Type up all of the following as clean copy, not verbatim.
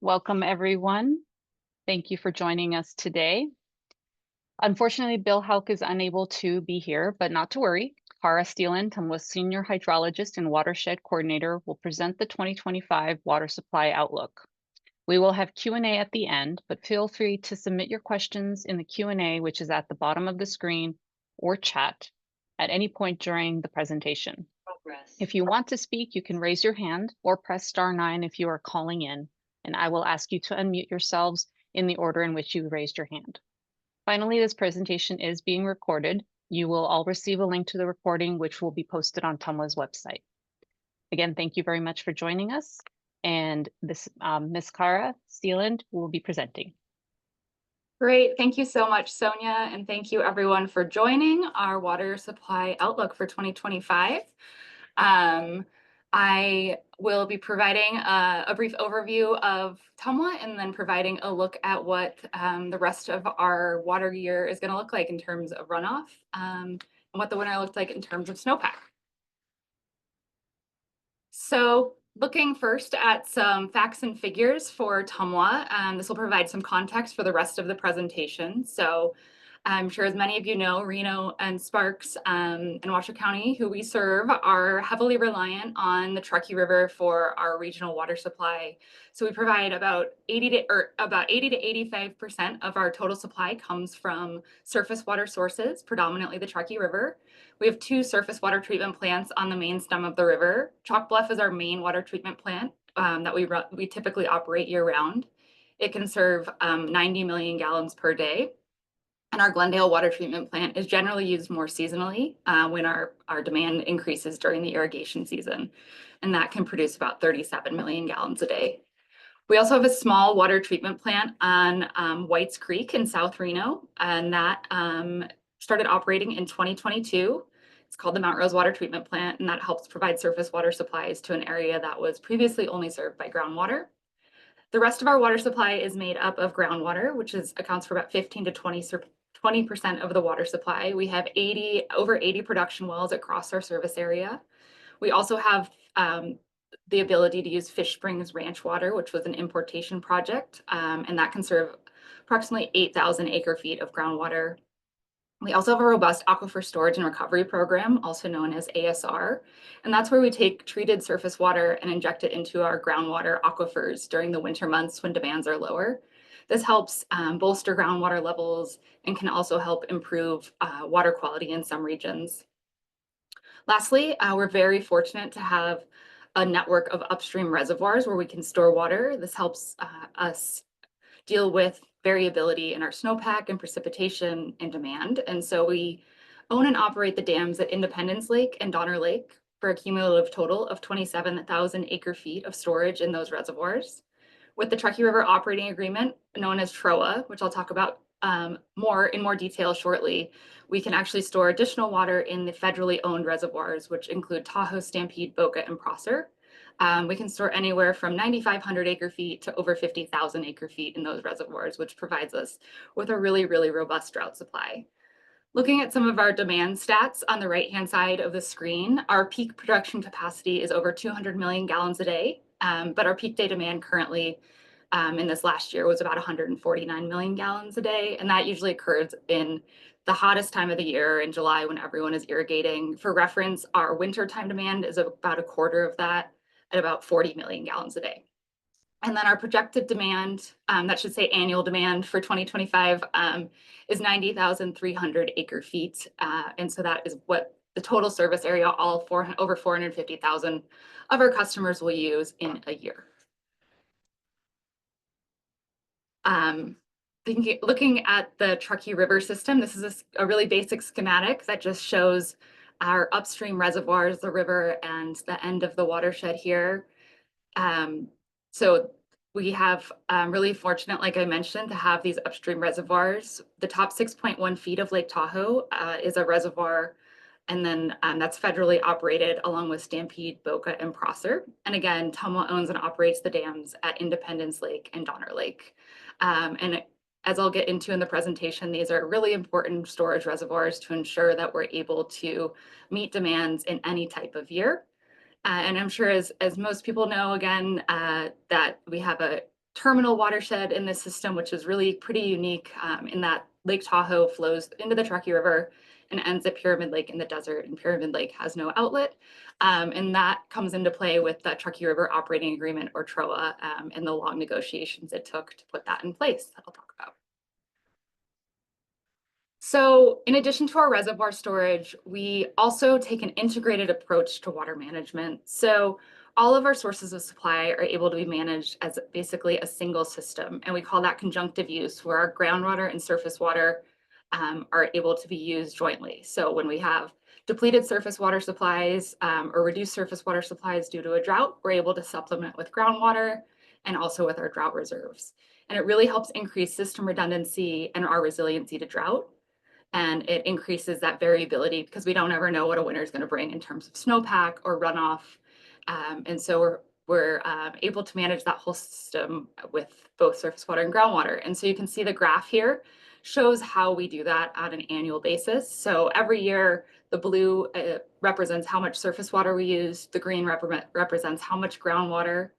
Welcome, everyone. Thank you for joining us today. Unfortunately, Bill Hauk is unable to be here, but not to worry. Cara Steeland, TMWA's Senior Hydrologist and Watershed Coordinator, will present the 2025 Water Supply Outlook. We will have Q&A at the end, but feel free to submit your questions in the Q&A, which is at the bottom of the screen, or chat at any point during the presentation. If you want to speak, you can raise your hand or press *9 if you are calling in, and I will ask you to unmute yourselves in the order in which you raised your hand. Finally, this presentation is being recorded. You will all receive a link to the recording, which will be posted on TMWA's website. Again, thank you very much for joining us. And this Ms. Cara Steeland will be presenting. Great. Thank you so much, Sonia. And thank you everyone for joining our water supply outlook for 2025. I will be providing a brief overview of TMWA and then providing a look at what the rest of our water year is going to look like in terms of runoff and what the winter looked like in terms of snowpack. So looking first at some facts and figures for TMWA, this will provide some context for the rest of the presentation. So I'm sure as many of you know, Reno and Sparks and Washoe County, who we serve, are heavily reliant on the Truckee River for our regional water supply. So we provide about 80 to 85% of our total supply comes from surface water sources, predominantly the Truckee River. We have 2 surface water treatment plants on the main stem of the river. Chalk Bluff is our main water treatment plant that we typically operate year round. It can serve 90 million gallons per day. And our Glendale water treatment plant is generally used more seasonally when our demand increases during the irrigation season. And that can produce about 37 million gallons a day. We also have a small water treatment plant on Whites Creek in South Reno, and that started operating in 2022. It's called the Mount Rose Water Treatment Plant, and that helps provide surface water supplies to an area that was previously only served by groundwater. The rest of our water supply is made up of groundwater, which accounts for about 15 to 20% of the water supply. We have over 80 production wells across our service area. We also have the ability to use Fish Springs Ranch water, which was an importation project, and that can serve approximately 8,000 acre feet of groundwater. We also have a robust aquifer storage and recovery program, also known as ASR, and that's where we take treated surface water and inject it into our groundwater aquifers during the winter months when demands are lower. This helps bolster groundwater levels and can also help improve water quality in some regions. Lastly, we're very fortunate to have a network of upstream reservoirs where we can store water. This helps us deal with variability in our snowpack and precipitation and demand. And so we own and operate the dams at Independence Lake and Donner Lake for a cumulative total of 27,000 acre feet of storage in those reservoirs. With the Truckee River Operating Agreement, known as TROA, which I'll talk about in more detail shortly, we can actually store additional water in the federally owned reservoirs, which include Tahoe, Stampede, Boca, and Prosser. We can store anywhere from 9,500 acre feet to over 50,000 acre feet in those reservoirs, which provides us with a really, really robust drought supply. Looking at some of our demand stats on the right-hand side of the screen, our peak production capacity is over 200 million gallons a day, but our peak day demand currently in this last year was about 149 million gallons a day, and that usually occurs in the hottest time of the year in July when everyone is irrigating. For reference, our winter time demand is about a quarter of that at about 40 million gallons a day. And then our projected demand, that should say annual demand for 2025, is 90,300 acre feet. And so that is what the total service area, over 450,000 of our customers will use in a year. Looking at the Truckee River system, this is a really basic schematic that just shows our upstream reservoirs, the river, and the end of the watershed here. So we have really fortunate, like I mentioned, to have these upstream reservoirs. The top 6.1 feet of Lake Tahoe is a reservoir, and then that's federally operated along with Stampede, Boca, and Prosser. And again, TMWA owns and operates the dams at Independence Lake and Donner Lake. And as I'll get into in the presentation, these are really important storage reservoirs to ensure that we're able to meet demands in any type of year. And I'm sure as most people know, again, that we have a terminal watershed in this system, which is really pretty unique in that Lake Tahoe flows into the Truckee River and ends at Pyramid Lake in the desert, and Pyramid Lake has no outlet. And that comes into play with the Truckee River Operating Agreement, or TROA, and the long negotiations it took to put that in place that I'll talk about. So in addition to our reservoir storage, we also take an integrated approach to water management. So all of our sources of supply are able to be managed as basically a single system. And we call that conjunctive use, where our groundwater and surface water are able to be used jointly. So when we have depleted surface water supplies or reduced surface water supplies due to a drought, we're able to supplement with groundwater and also with our drought reserves. And it really helps increase system redundancy and our resiliency to drought. And it increases that variability because we don't ever know what a winter is going to bring in terms of snowpack or runoff. And so we're able to manage that whole system with both surface water and groundwater. And so you can see the graph here shows how we do that on an annual basis. So every year, the blue represents how much surface water we use, the green represents how much groundwater,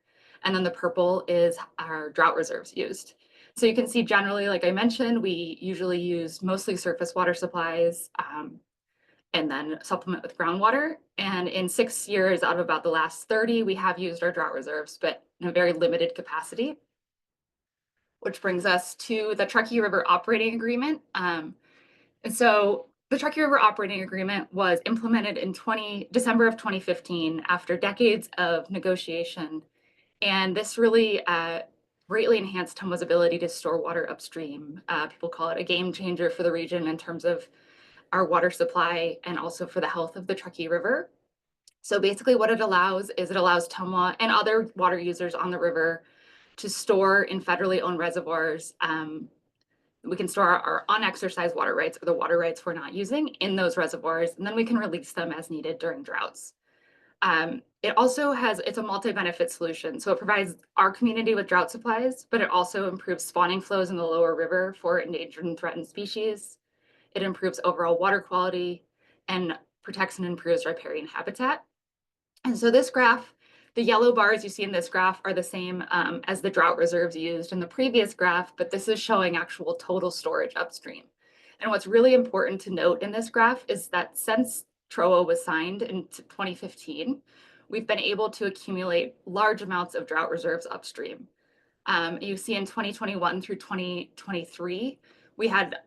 and then the purple is our drought reserves used. So you can see generally, like I mentioned, we usually use mostly surface water supplies and then supplement with groundwater. And in 6 years out of about the last 30, we have used our drought reserves, but in a very limited capacity. Which brings us to the Truckee River Operating Agreement. And so the Truckee River Operating Agreement was implemented in December of 2015 after decades of negotiation. And this really greatly enhanced TMWA's ability to store water upstream. People call it a game changer for the region in terms of our water supply and also for the health of the Truckee River. So basically what it allows is it allows TMWA and other water users on the river to store in federally owned reservoirs. We can store our unexercised water rights, or the water rights we're not using, in those reservoirs, and then we can release them as needed during droughts. It also it's a multi-benefit solution. So it provides our community with drought supplies, but it also improves spawning flows in the lower river for endangered and threatened species. It improves overall water quality and protects and improves riparian habitat. And so this graph, the yellow bars you see in this graph are the same as the drought reserves used in the previous graph, but this is showing actual total storage upstream. And what's really important to note in this graph is that since TROA was signed in 2015, we've been able to accumulate large amounts of drought reserves upstream. You see in 2021 through 2023, we had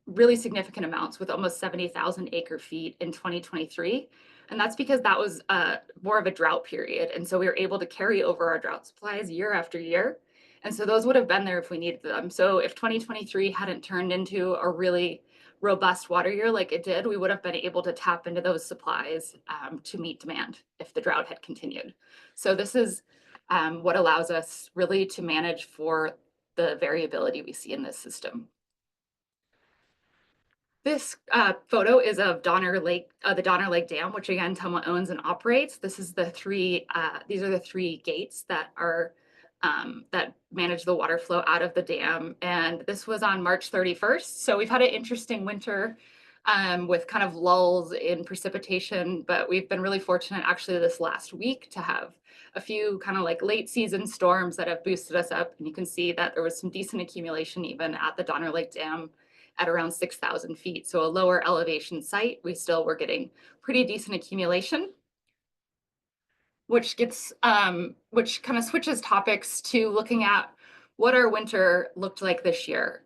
really significant amounts with almost 70,000 acre feet in 2023. And that's because that was more of a drought period. And so we were able to carry over our drought supplies year after year. And so those would have been there if we needed them. So if 2023 hadn't turned into a really robust water year like it did, we would have been able to tap into those supplies to meet demand if the drought had continued. So this is what allows us really to manage for the variability we see in this system. This photo is of Donner Lake, the Donner Lake Dam, which again TMWA owns and operates. This is the these are the three gates that are that manage the water flow out of the dam. And this was on March 31st. So we've had an interesting winter with kind of lulls in precipitation, but we've been really fortunate actually this last week to have a few kind of like late season storms that have boosted us up. And you can see that there was some decent accumulation even at the Donner Lake Dam at around 6,000 feet. So a lower elevation site, we still were getting pretty decent accumulation, which kind of switches topics to looking at what our winter looked like this year,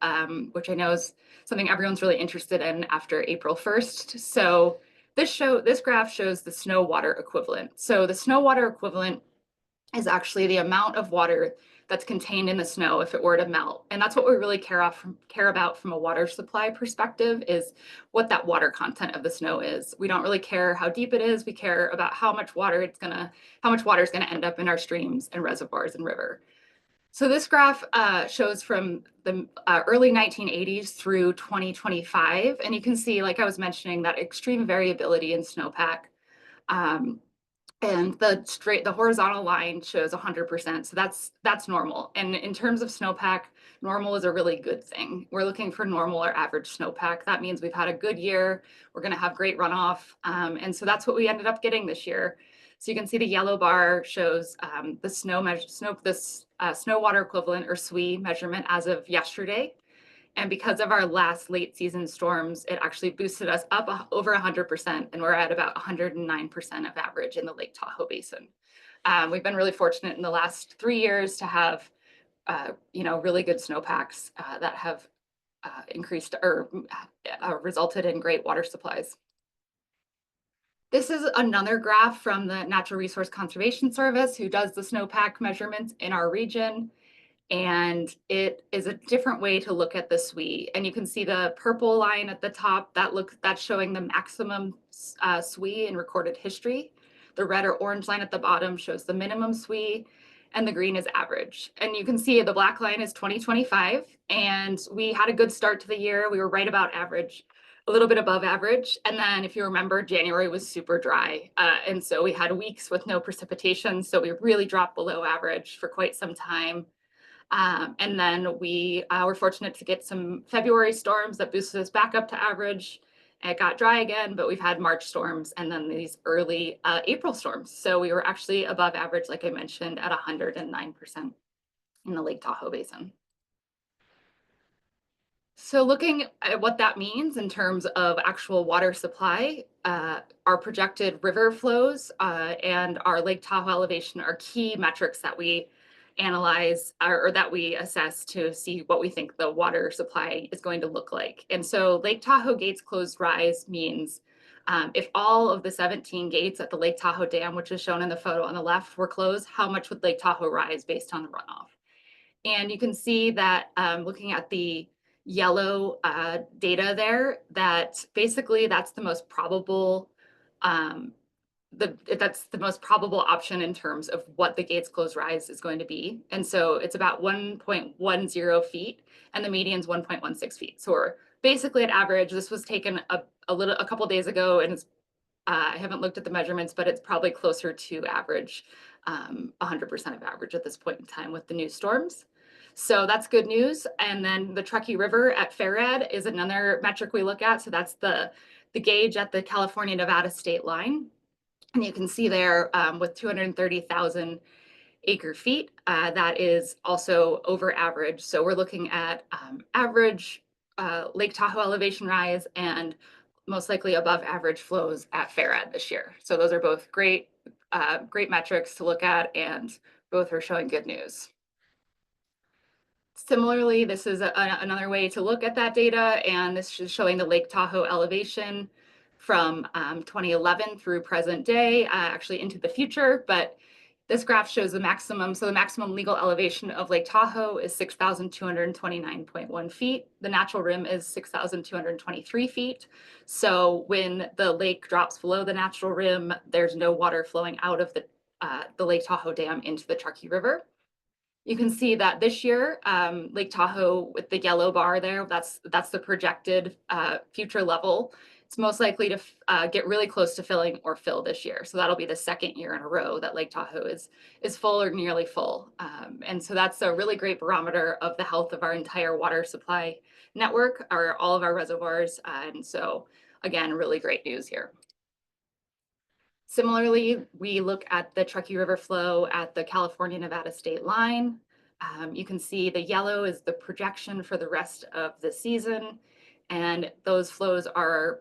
which I know is something everyone's really interested in after April 1st. So this graph shows the snow water equivalent. So the snow water equivalent is actually the amount of water that's contained in the snow if it were to melt. And that's what we really care about from a water supply perspective, is what that water content of the snow is. We don't really care how deep it is. We care about how much water is gonna end up in our streams and reservoirs and river. So this graph shows from the early 1980s through 2025. And you can see, like I was mentioning, that extreme variability in snowpack. And the horizontal line shows 100%. So that's normal. And in terms of snowpack, normal is a really good thing. We're looking for normal or average snowpack. That means we've had a good year. We're going to have great runoff. And so that's what we ended up getting this year. So you can see the yellow bar shows the snow water equivalent or SWE measurement as of yesterday. And because of our last late season storms, it actually boosted us up over 100%, and we're at about 109% of average in the Lake Tahoe Basin. We've been really fortunate in the last 3 years to have, really good snowpacks that have increased or resulted in great water supplies. This is another graph from the Natural Resource Conservation Service, who does the snowpack measurements in our region. And it is a different way to look at the SWE. And you can see the purple line at the top, that's showing the maximum SWE in recorded history. The red or orange line at the bottom shows the minimum SWE, and the green is average. And you can see the black line is 2025, and we had a good start to the year. We were right about average, a little bit above average. And then if you remember, January was super dry. And so we had weeks with no precipitation. So we really dropped below average for quite some time. And then we were fortunate to get some February storms that boosted us back up to average. It got dry again, but we've had March storms and then these early April storms. So we were actually above average, like I mentioned, at 109% in the Lake Tahoe Basin. So looking at what that means in terms of actual water supply, our projected river flows and our Lake Tahoe elevation are key metrics that we analyze or that we assess to see what we think the water supply is going to look like. And so Lake Tahoe gates closed rise means if all of the 17 gates at the Lake Tahoe Dam, which is shown in the photo on the left, were closed, how much would Lake Tahoe rise based on the runoff? And you can see that looking at the yellow data there, that basically that's the most probable that's the most probable option in terms of what the gates closed rise is going to be. And so it's about 1.10 feet, and the median is 1.16 feet. So we're basically at average. This was taken a couple days ago, and it's I haven't looked at the measurements, but it's probably closer to average, 100% of average at this point in time with the new storms. So that's good news. And then the Truckee River at FARAD is another metric we look at. So that's the gauge at the California-Nevada state line. And you can see there with 230,000 acre feet, that is also over average. So we're looking at average Lake Tahoe elevation rise and most likely above average flows at FARAD this year. So those are both great metrics to look at, and both are showing good news. Similarly, this is another way to look at that data, and this is showing the Lake Tahoe elevation from 2011 through present day, actually into the future, but this graph shows the maximum. So the maximum legal elevation of Lake Tahoe is 6,229.1 feet. The natural rim is 6,223 feet. So when the lake drops below the natural rim, there's no water flowing out of the Lake Tahoe Dam into the Truckee River. You can see that this year, Lake Tahoe with the yellow bar there, that's the projected future level. It's most likely to get really close to filling or fill this year. So that'll be the second year in a row that Lake Tahoe is full or nearly full. And so that's a really great barometer of the health of our entire water supply network, or all of our reservoirs. And so again, really great news here. Similarly, we look at the Truckee River flow at the California-Nevada state line. You can see the yellow is the projection for the rest of the season, and those flows are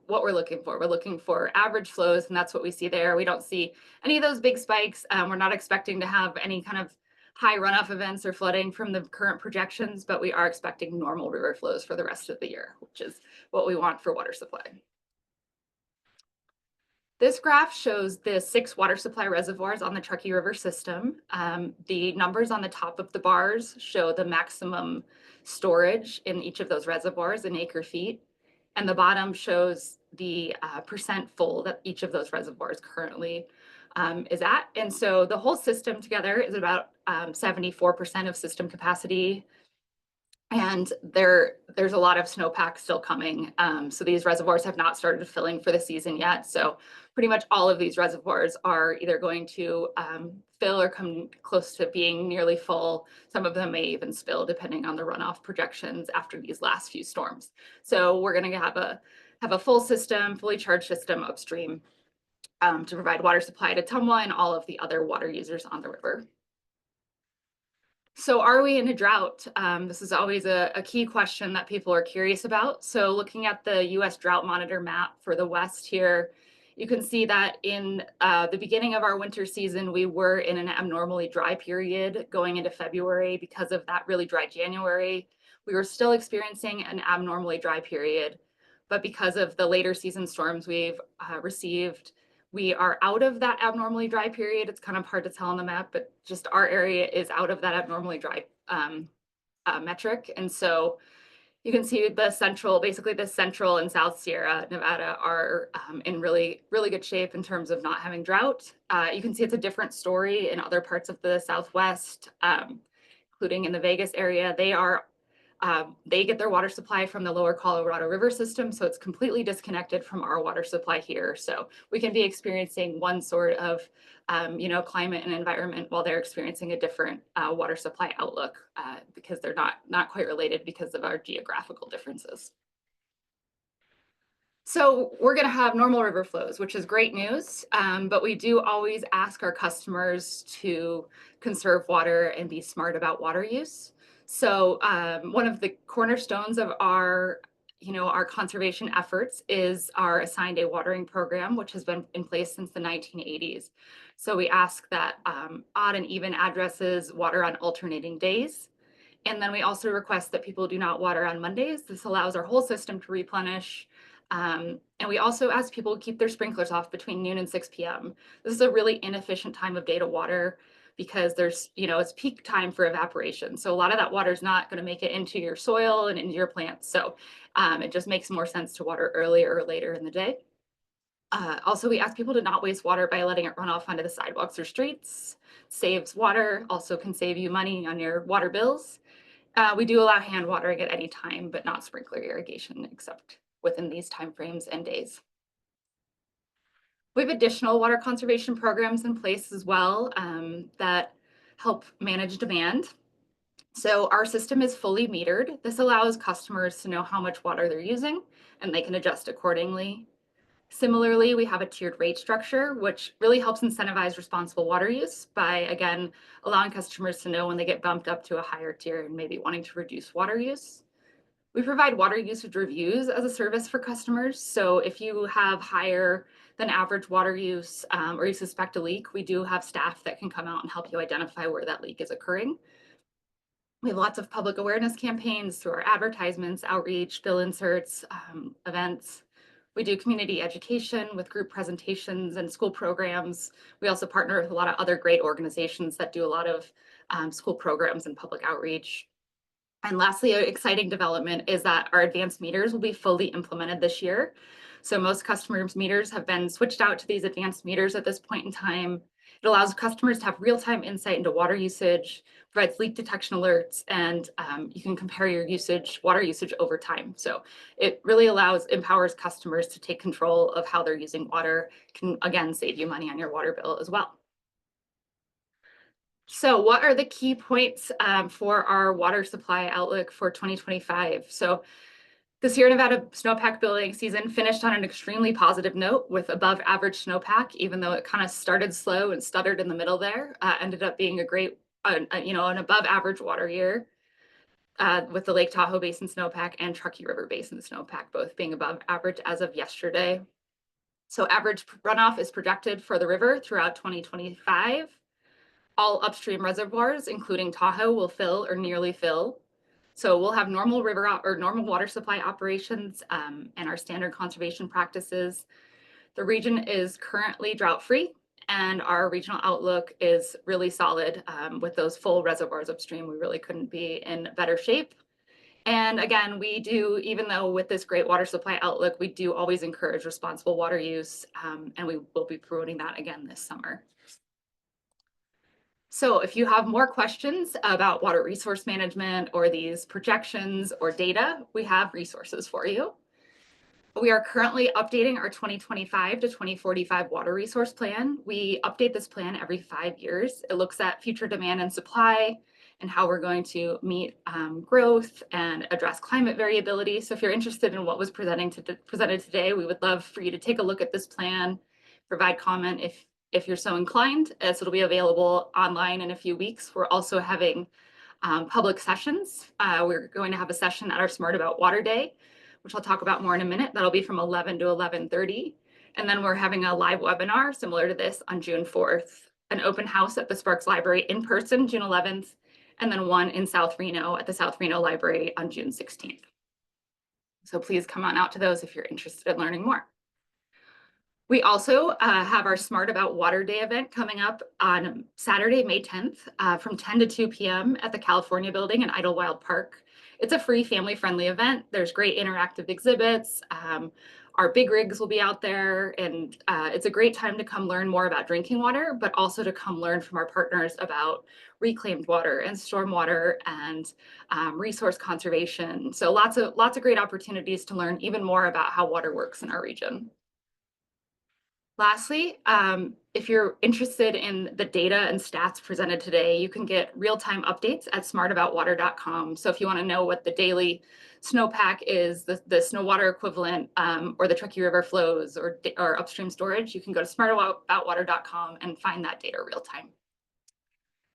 what we're looking for. We're looking for average flows, and that's what we see there. We don't see any of those big spikes. We're not expecting to have any kind of high runoff events or flooding from the current projections, but we are expecting normal river flows for the rest of the year, which is what we want for water supply. This graph shows the 6 water supply reservoirs on the Truckee River system. The numbers on the top of the bars show the maximum storage in each of those reservoirs in acre feet. And the bottom shows the percent full that each of those reservoirs currently is at. And so the whole system together is about 74% of system capacity. And there's a lot of snowpack still coming. So these reservoirs have not started filling for the season yet. So pretty much all of these reservoirs are either going to fill or come close to being nearly full. Some of them may even spill depending on the runoff projections after these last few storms. So we're going to have a full system, fully charged system upstream to provide water supply to TMWA and all of the other water users on the river. So are we in a drought? This is always a key question that people are curious about. So looking at the US Drought Monitor map for the West here, you can see that in the beginning of our winter season, we were in an abnormally dry period going into February because of that really dry January. We were still experiencing an abnormally dry period, but because of the later season storms we've received, we are out of that abnormally dry period. It's kind of hard to tell on the map, but just our area is out of that abnormally dry metric. And so you can see the central, basically the central and South Sierra Nevada are in really, really good shape in terms of not having drought. You can see it's a different story in other parts of the Southwest, including in the Vegas area. They get their water supply from the lower Colorado River system, so it's completely disconnected from our water supply here. So we can be experiencing one sort of, climate and environment while they're experiencing a different water supply outlook because they're not quite related because of our geographical differences. So we're going to have normal river flows, which is great news, but we do always ask our customers to conserve water and be smart about water use. So one of the cornerstones of our conservation efforts is our assigned day watering program, which has been in place since the 1980s. So we ask that odd and even addresses water on alternating days. And then we also request that people do not water on Mondays. This allows our whole system to replenish. And we also ask people to keep their sprinklers off between noon and 6 p.m. This is a really inefficient time of day to water because it's peak time for evaporation. So a lot of that water is not going to make it into your soil and into your plants. So it just makes more sense to water earlier or later in the day. Also, we ask people to not waste water by letting it run off onto the sidewalks or streets. Saves water, also can save you money on your water bills. We do allow hand watering at any time, but not sprinkler irrigation except within these timeframes and days. We have additional water conservation programs in place as well that help manage demand. So our system is fully metered. This allows customers to know how much water they're using and they can adjust accordingly. Similarly, we have a tiered rate structure, which really helps incentivize responsible water use by, again, allowing customers to know when they get bumped up to a higher tier and maybe wanting to reduce water use. We provide water usage reviews as a service for customers. So if you have higher than average water use or you suspect a leak, we do have staff that can come out and help you identify where that leak is occurring. We have lots of public awareness campaigns through our advertisements, outreach, bill inserts, events. We do community education with group presentations and school programs. We also partner with a lot of other great organizations that do a lot of school programs and public outreach. And lastly, an exciting development is that our advanced meters will be fully implemented this year. So most customers' meters have been switched out to these advanced meters at this point in time. It allows customers to have real-time insight into water usage, provides leak detection alerts, and you can compare your water usage over time. So it really empowers customers to take control of how they're using water, can again save you money on your water bill as well. So what are the key points for our water supply outlook for 2025? So the Sierra Nevada snowpack building season finished on an extremely positive note with above average snowpack, even though it kind of started slow and stuttered in the middle there, ended up being a great, an above average water year with the Lake Tahoe Basin snowpack and Truckee River Basin snowpack, both being above average as of yesterday. So average runoff is projected for the river throughout 2025. All upstream reservoirs, including Tahoe, will fill or nearly fill. So we'll have normal normal water supply operations and our standard conservation practices. The region is currently drought-free, and our regional outlook is really solid with those full reservoirs upstream. We really couldn't be in better shape. And again, we do, even though with this great water supply outlook, we do always encourage responsible water use, and we will be promoting that again this summer. So if you have more questions about water resource management or these projections or data, we have resources for you. We are currently updating our 2025 to 2045 water resource plan. We update this plan every 5 years. It looks at future demand and supply and how we're going to meet growth and address climate variability. So if you're interested in what was presented today, we would love for you to take a look at this plan, provide comment if you're so inclined. So it'll be available online in a few weeks. We're also having public sessions. We're going to have a session at our Smart About Water Day, which I'll talk about more in a minute. That'll be from 11 to 11:30. And then we're having a live webinar similar to this on June 4th, an open house at the Sparks Library in person, June 11th, and then one in South Reno at the South Reno Library on June 16th. So please come on out to those if you're interested in learning more. We also have our Smart About Water Day event coming up on Saturday, May 10th from 10 to 2 p.m. at the California Building in Idlewild Park. It's a free family-friendly event. There's great interactive exhibits. Our big rigs will be out there, and it's a great time to come learn more about drinking water, but also to come learn from our partners about reclaimed water and stormwater and resource conservation. So lots of great opportunities to learn even more about how water works in our region. Lastly, if you're interested in the data and stats presented today, you can get real-time updates at smartaboutwater.com. So if you want to know what the daily snowpack is, the snow water equivalent, or the Truckee River flows or upstream storage, you can go to smartaboutwater.com and find that data real-time.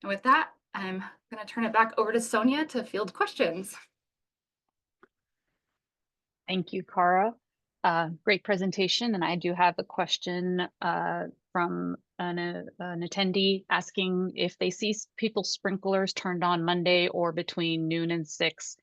And with that, I'm going to turn it back over to Sonia to field questions. Thank you, Cara. Great presentation, and I do have a question from an attendee asking if they see people's sprinklers turned on Monday or between noon and 6,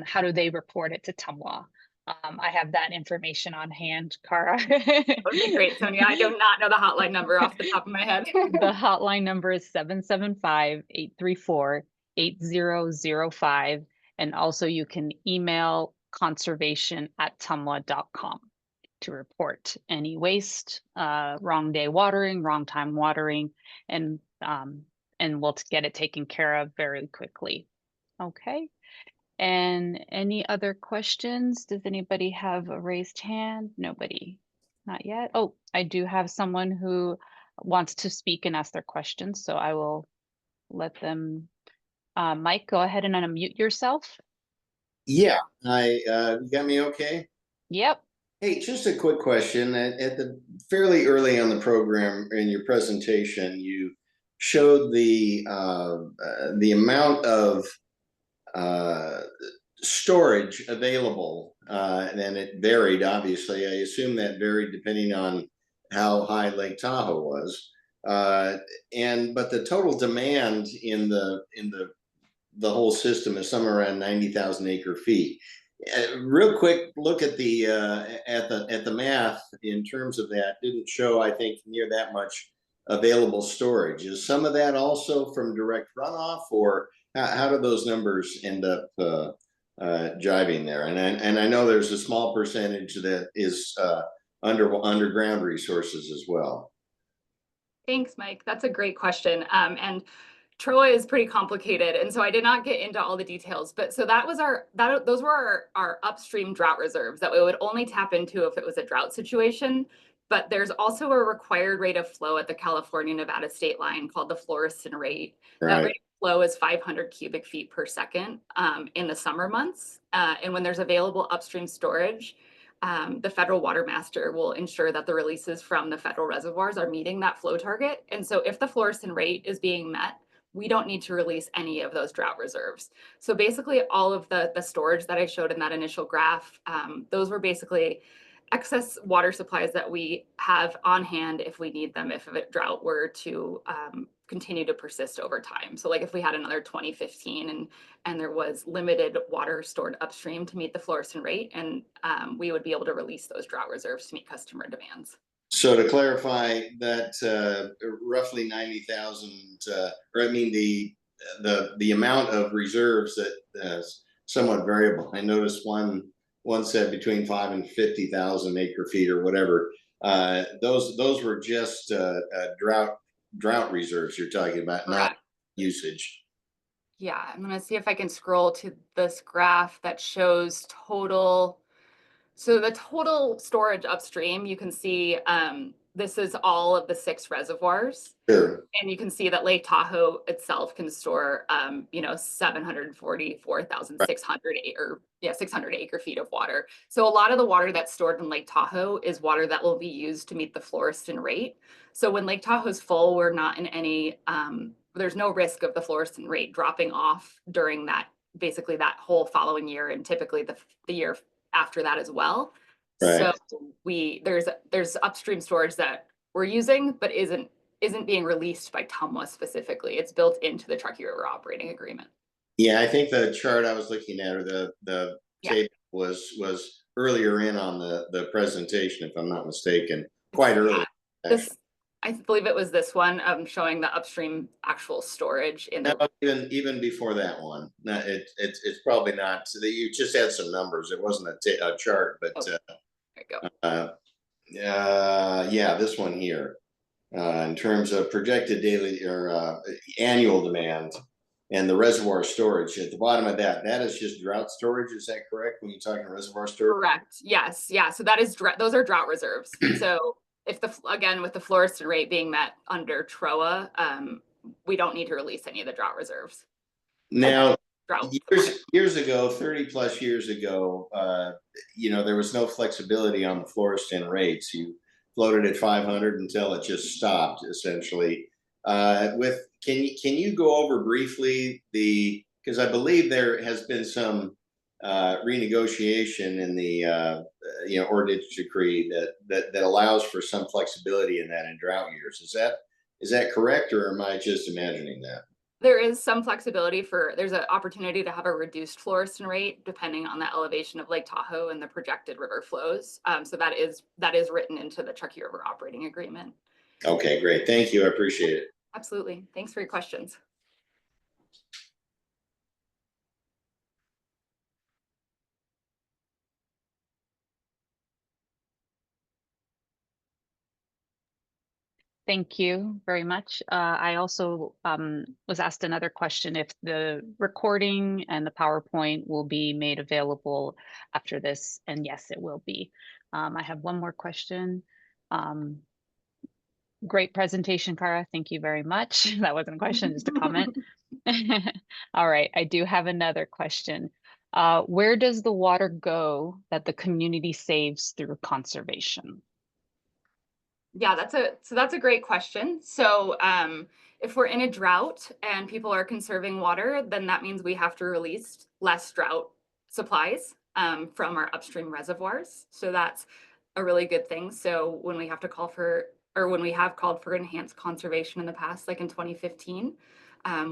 how do they report it to TMWA? I have that information on hand, Cara. Okay, great, Sonia. I do not know the hotline number off the top of my head. The hotline number is 775-834-8005, and also you can email conservation@tmwa.com to report any waste, wrong day watering, wrong time watering, and we'll get it taken care of very quickly. Okay. And any other questions? Does anybody have a raised hand? Nobody. Not yet. Oh, I do have someone who wants to speak and ask their questions, so I will let them. Mike, go ahead and unmute yourself. Yeah, you got me okay? Yep. Hey, just a quick question. At the fairly early on the program in your presentation, you showed the amount of storage available, and it varied. Obviously, I assume that varied depending on how high Lake Tahoe was. But the total demand in the whole system is somewhere around 90,000 acre feet. Real quick look at the math in terms of that didn't show, I think, near that much available storage. Is some of that also from direct runoff, or how do those numbers end up jiving there? And I know there's a small percentage that is underground resources as well. Thanks, Mike. That's a great question. And Troy is pretty complicated, and so I did not get into all the details. But so that was those were our upstream drought reserves that we would only tap into if it was a drought situation. But there's also a required rate of flow at the California-Nevada state line called the Florestan rate. Right. That rate of flow is 500 cubic feet per second in the summer months. And when there's available upstream storage, the federal water master will ensure that the releases from the federal reservoirs are meeting that flow target. And so if the Florestan rate is being met, we don't need to release any of those drought reserves. So basically all of the storage that I showed in that initial graph, those were basically excess water supplies that we have on hand if we need them, if a drought were to continue to persist over time. So like if we had another 2015 and there was limited water stored upstream to meet the Florestan rate, and we would be able to release those drought reserves to meet customer demands. So to clarify that, roughly 90,000, or I mean the amount of reserves that is somewhat variable. I noticed one said between 5 and 50,000 acre feet or whatever. Those were just drought reserves you're talking about, not usage. Yeah, I'm gonna see if I can scroll to this graph that shows total. So the total storage upstream, you can see this is all of the 6 reservoirs. Sure. And you can see that Lake Tahoe itself can store, 744,600 600 acre feet of water. So a lot of the water that's stored in Lake Tahoe is water that will be used to meet the Floriston rate. So when Lake Tahoe's full, we're not in any, there's no risk of the Floriston rate dropping off during that, basically that whole following year, and typically the year after that as well. Right. So there's upstream storage that we're using, but isn't being released by TMWA specifically. It's built into the Truckee River operating agreement. Yeah, I think the chart I was looking at, or the tape was earlier in on the presentation, if I'm not mistaken, quite early. I believe it was this one, showing the upstream actual storage in the. No, even before that one. No, it's probably not. So you just had some numbers. It wasn't a chart, but There you go. yeah, this one here. In terms of projected daily or annual demand and the reservoir storage at the bottom of that is just drought storage. Is that correct when you're talking reservoir storage? Correct. Yes. Yeah. So that is those are drought reserves. So if again, with the Floriston rate being met under TROA, we don't need to release any of the drought reserves. Now, years ago, 30 plus years ago, there was no flexibility on the Floriston rates. You floated at 500 until it just stopped, essentially. Can you go over briefly because I believe there has been some renegotiation in the ordinance decree that allows for some flexibility in that in drought years. Is that correct, or am I just imagining that? There is some flexibility there's an opportunity to have a reduced Floriston rate depending on the elevation of Lake Tahoe and the projected river flows. So that is written into the Truckee River operating agreement. Okay, great. Thank you. I appreciate it. Absolutely. Thanks for your questions. Thank you very much. I also was asked another question if the recording and the PowerPoint will be made available after this, and yes, it will be. I have one more question. Great presentation, Cara. Thank you very much. That wasn't a question, just a comment. All right, I do have another question. Where does the water go that the community saves through conservation? Yeah, that's a great question. So if we're in a drought and people are conserving water, then that means we have to release less drought supplies from our upstream reservoirs. So that's a really good thing. So when we have to when we have called for enhanced conservation in the past, like in 2015,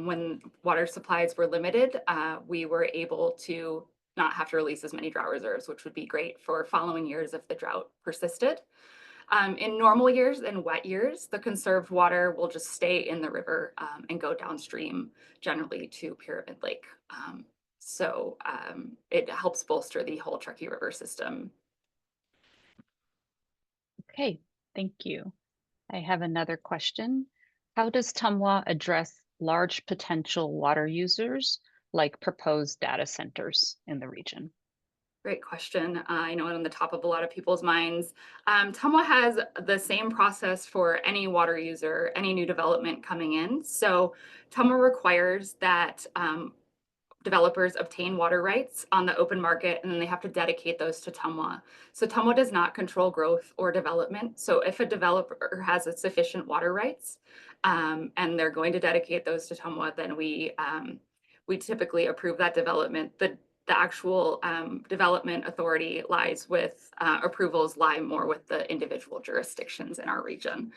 when water supplies were limited, we were able to not have to release as many drought reserves, which would be great for following years if the drought persisted. In normal years and wet years, the conserved water will just stay in the river and go downstream, generally to Pyramid Lake. So it helps bolster the whole Truckee River system. Okay, thank you. I have another question. How does TMWA address large potential water users like proposed data centers in the region? Great question. I know it on the top of a lot of people's minds. TMWA has the same process for any water user, any new development coming in. So TMWA requires that developers obtain water rights on the open market, and then they have to dedicate those to TMWA. So TMWA does not control growth or development. So if a developer has sufficient water rights and they're going to dedicate those to TMWA, then we typically approve that development. The actual development authority lies with approvals lie more with the individual jurisdictions in our region.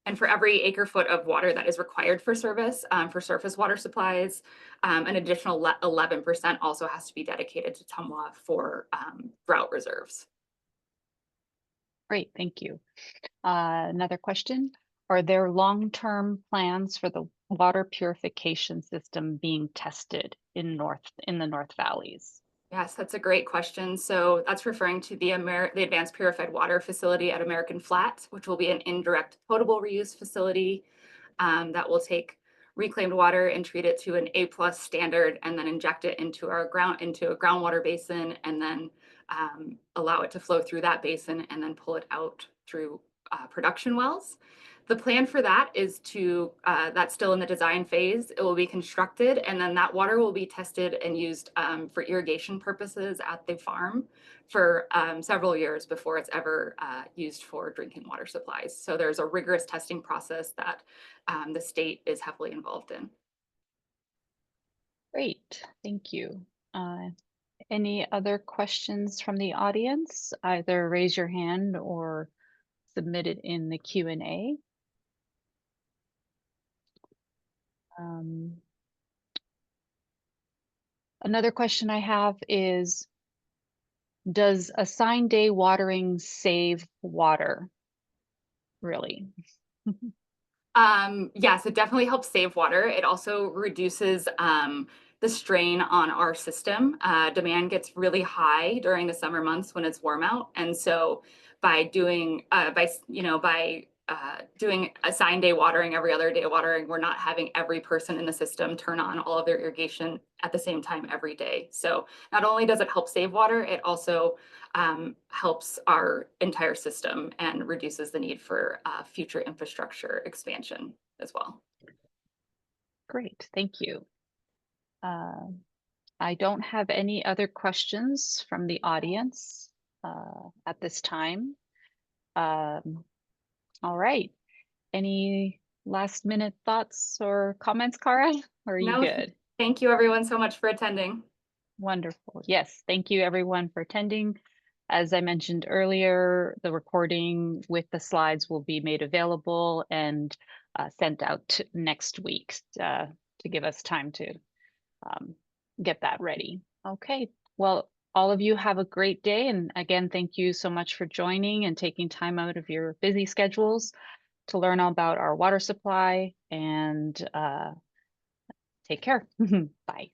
And for every acre foot of water that is required for service, for surface water supplies, an additional 11% also has to be dedicated to TMWA for drought reserves. Great, thank you. Another question. Are there long-term plans for the water purification system being tested in the North Valleys? Yes, that's a great question. So that's referring to the Advanced Purified Water Facility at American Flat, which will be an indirect potable reuse facility that will take reclaimed water and treat it to an A+ standard, and then inject it into a groundwater basin, and then allow it to flow through that basin, and then pull it out through production wells. The plan for that is to, that's still in the design phase. It will be constructed, and then that water will be tested and used for irrigation purposes at the farm for several years before it's ever used for drinking water supplies. So there's a rigorous testing process that the state is heavily involved in. Great, thank you. Any other questions from the audience? Either raise your hand or submit it in the Q&A. Another question I have is, does assigned day watering save water? Really? Yes, it definitely helps save water. It also reduces the strain on our system. Demand gets really high during the summer months when it's warm out, and so by doing doing assigned day watering, every other day watering, we're not having every person in the system turn on all of their irrigation at the same time every day. So not only does it help save water, it also helps our entire system and reduces the need for future infrastructure expansion as well. Great, thank you. I don't have any other questions from the audience at this time. All right. Any last minute thoughts or comments, Cara? Or are you No, good? thank you everyone so much for attending. Wonderful. Yes, thank you everyone for attending. As I mentioned earlier, the recording with the slides will be made available and sent out next week to give us time to get that ready. Okay, well, all of you have a great day. And again, thank you so much for joining and taking time out of your busy schedules to learn all about our water supply, and take care. Bye.